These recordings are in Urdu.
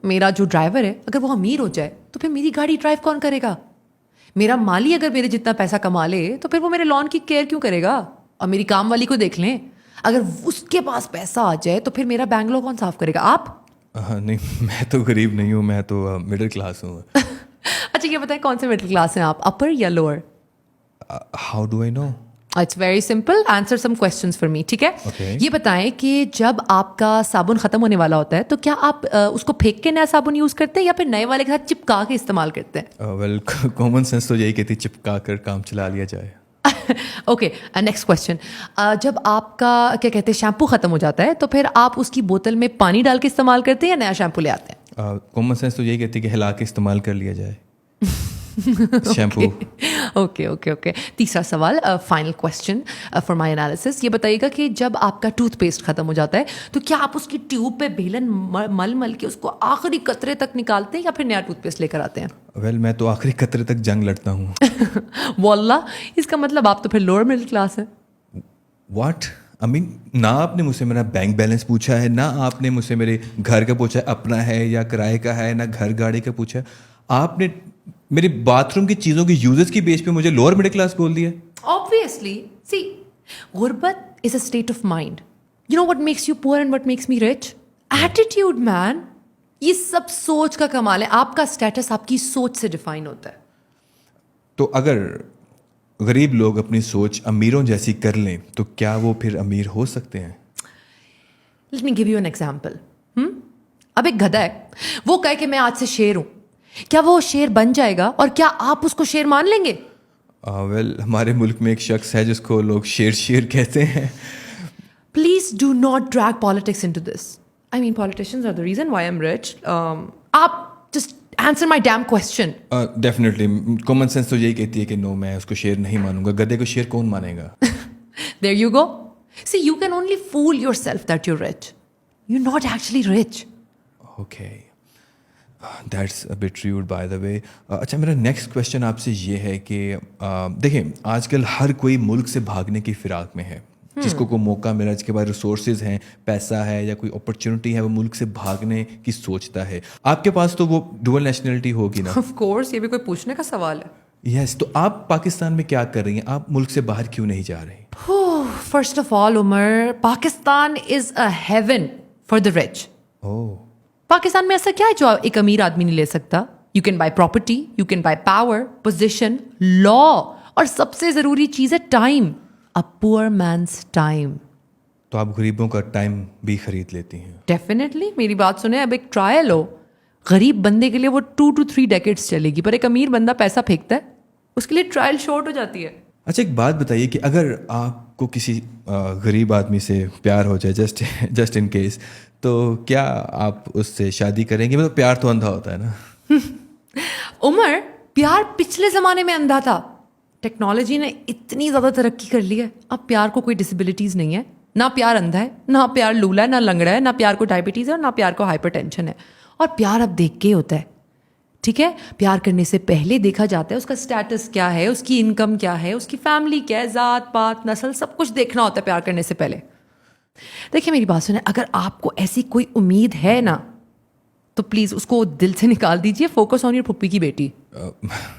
میرا جو ڈرائیور ہے اگر وہ امیر ہو جائے تو پھر میری گاڑی ڈرائیو کون کرے گا؟ میرا مالی اگر میرے جتنا پیسہ کما لے تو پھر وہ میرے لان کی کیئر کیوں کرے گا؟ اور میری کام والی کو دیکھ لیں، اگر اس کے پاس پیسہ آ جائے تو پھر میرا بینگلور کون صاف کرے گا؟ آپ؟ نہیں، میں تو غریب نہیں ہوں، میں تو مڈل کلاس ہوں. اچھا یہ بتائیں کون سے مڈل کلاس ہیں آپ، اپر یا lower? How do I know? It's very simple, answer some questions for me, ٹھیک ہے؟ یہ بتائیں کہ جب آپ کا صابن ختم ہونے والا ہوتا ہے تو کیا آپ اس کو پھینک کے نیا صابن یوز کرتے ہیں یا پھر نئے والے کے ساتھ چپکا کے استعمال کرتے ہیں؟ ویل کامن سینس تو یہی کہتی چپکا کر کام چلا لیا جائے. Okay next question. جب آپ کا کیا کہتے ہیں شیمپو ختم ہو جاتا ہے تو پھر آپ اس کی بوتل میں پانی ڈال کے استعمال کرتے ہیں یا نیا شیمپو لے آتے ہیں؟ کامن سینس تو یہی کہتی کہ ہلا کے استعمال کر لیا جائے شیمپو. Okay okay okay. تیسرا سوال، final question for my analysis. یہ بتائیے گا کہ جب آپ کا ٹوتھ پیسٹ ختم ہو جاتا ہے تو کیا آپ اس کی ٹیوب پہ بیلن مل مل کے اس کو آخری قطرے تک نکالتے ہیں یا پھر نیا ٹوتھ پیسٹ لے کر آتے ہیں؟ ویل میں تو آخری قطرے تک جنگ لڑتا ہوں. واللہ اس کا مطلب آپ تو پھر لوور مڈل کلاس ہیں. واٹ آئی مین، نہ آپ نے مجھ سے میرا بینک بیلنس پوچھا ہے، نہ آپ نے مجھ سے میرے گھر کا پوچھا ہے اپنا ہے یا کرائے کا ہے، نہ گھر گاڑی کا پوچھا ہے. آپ نے میری باتھ روم کی چیزوں کی یوزز کی بیس پہ مجھے لوور مڈل کلاس بول دیا. Obviously, see, غربت is a state of mind. You know what makes you poor and what makes me rich? Attitude, man. یہ سب سوچ کا کمال ہے. آپ کا اسٹیٹس آپ کی سوچ سے ڈیفائن ہوتا ہے. تو اگر غریب لوگ اپنی سوچ امیروں جیسی کر لیں تو کیا وہ پھر امیر ہو سکتے ہیں؟ Let me give you an example. اب ایک گدھا ہے، وہ کہے کہ میں آج سے شیر ہوں، کیا وہ شیر بن جائے گا اور کیا آپ اس کو شیر مان لیں گے؟ ویل ہمارے ملک میں ایک شخص ہے جس کو لوگ شیر کہتے ہیں. Please do not drag politics into this. I mean, politicians are the reason why I'm rich. آپ just answer my damn question. Definitely common sense تو یہی کہتی ہے کہ نو، میں اس کو شیر نہیں مانوں گا. گدھے کو شیر کون مانے گا؟ There you go. See, you can only fool yourself that you're rich. You're not actually rich. Okay, that's a bit rude by the way. اچھا میرا نیکسٹ کویشچن آپ سے یہ ہے کہ دیکھیں آج کل ہر کوئی ملک سے بھاگنے کی فراق میں ہے. جس کو کوئی موقع ملا، جس کے پاس ریسورسز ہیں، پیسہ ہے یا کوئی اپرچونیٹی ہے، وہ ملک سے بھاگنے کی سوچتا ہے. آپ کے پاس تو وہ ڈوئل نیشنلٹی ہوگی نا؟ Of course, یہ بھی کوئی پوچھنے کا سوال ہے. یس. تو آپ پاکستان میں کیا کر رہی ہیں؟ آپ ملک سے باہر کیوں نہیں جا رہی؟ First of all, Umar, Pakistan is a heaven for the rich. Pakistan میں ایسا کیا ہے جو ایک امیر آدمی نہیں لے سکتا؟ You can buy property, you can buy power, position, law, اور سب سے ضروری چیز ہے time. A poor man's time. تو آپ غریبوں کا ٹائم بھی خرید لیتی ہیں؟ ڈیفینیٹلی. میری بات سنیں، اب ایک ٹرائل ہو، غریب بندے کے لیے وہ 2 to 3 decades چلے گی، پر ایک امیر بندہ پیسہ پھینکتا ہے اس کے لیے ٹرائل شارٹ ہو جاتی ہے. اچھا ایک بات بتائیے کہ اگر آپ کو کسی غریب آدمی سے پیار ہو جائے جسٹ ان کیس، تو کیا آپ اس سے شادی کریں گے؟ مطلب پیار تو اندھا ہوتا ہے نا. عمر، پیار پچھلے زمانے میں اندھا تھا. ٹیکنالوجی نے اتنی زیادہ ترقی کر لی ہے، اب پیار کو کوئی ڈسیبلٹیز نہیں ہے. نہ پیار اندھا ہے، نہ پیار لولا ہے، نہ لنگڑا ہے، نہ پیار کو ڈائبٹیز ہے، اور نہ پیار کو ہائپر ٹینشن ہے. اور پیار اب دیکھ کے ہوتا ہے. ٹھیک ہے، پیار کرنے سے پہلے دیکھا جاتا ہے اس کا اسٹیٹس کیا ہے، اس کی انکم کیا ہے، اس کی فیملی کیا ہے، ذات پات نسل، سب کچھ دیکھنا ہوتا ہے پیار کرنے سے پہلے. دیکھیے میری بات سنیں، اگر آپ کو ایسی کوئی امید ہے نا تو پلیز اس کو دل سے نکال دیجیے. فوکس آن یور پھپھی کی بیٹی.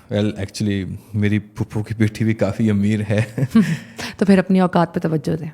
ویل ایکچولی میری پھپھو کی بیٹی بھی کافی امیر ہے. تو پھر اپنی اوقات پہ توجہ دیں.